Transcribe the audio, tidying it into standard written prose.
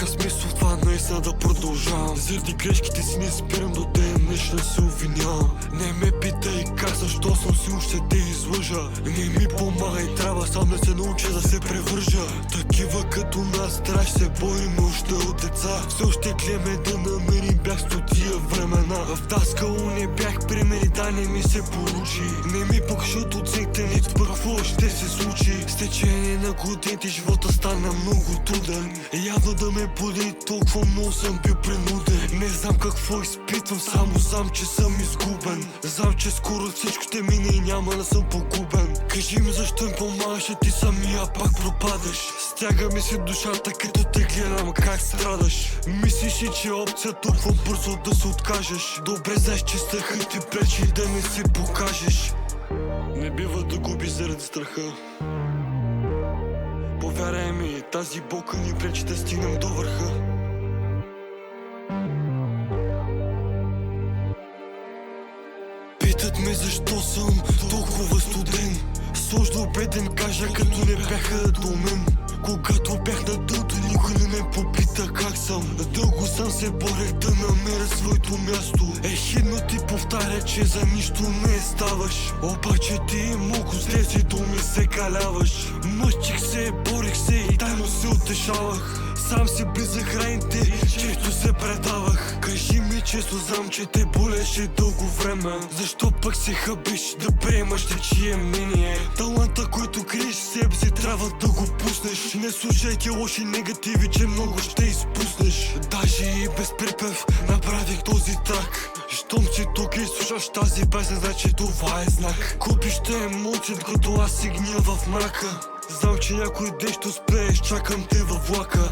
някакъв смисъл в това наистина да продължавам. Заради грешките си не спирам до ден днешна се обвинявам. Не ме питай как, защо съм си ще те излъжа. Не ми помагай, трябва сам да се науча да се превържа. Такива като нас трябва се борим още от деца. Все още гледаме да намерим бягство тия времена. В таскало не бях примери, да не ми се получи. Не ми покажат оценките, нито пък какво ще се случи. С течение на годините живота стана много труден. Явно да ме буди, толкова много съм бил принуден. Не знам какво изпитвам, само знам, че съм изгубен. Знам, че скоро всичко ще мине и няма да съм погубен. Кажи ми защо ми помагаш, а ти самия пак пропадаш. Стяга ми си душата, като те гледам как страдаш. Мислиш ли, че е опция толкова бързо да се откажеш? Добре знаеш, че страхът ти пречи да не се покажеш. Не бива да губи заради страха. Повярвай ми, тази болка ни пречи да стигнем до върха. Питат ме защо съм толкова студен. Сложно беден кажа, като не бяха до мен. Когато бях на дъното, никой не ме попита как съм. Дълго съм се борех да намеря своето място. Ехидно ти повтаря, че за нищо не ставаш. Обаче ти много с тези думи се каляваш. Мъчих се, борих се и тайно се утешавах. Сам си близах раните, често се предавах. Кажи ми често, знам, че те болеше дълго време. Защо пък се хъбиш да приемаш чие мнение? Таланта, който криеш в себе си, трябва да го пуснеш. Не слушайте лоши негативи, че много ще изпуснеш. Даже и без припев направих този трак. Щом си тук и слушаш тази песен, значи това е знак. Купиш те емоции, докато аз си гния в мрака. Знам, че някой ден ще успееш, чакам те във влака.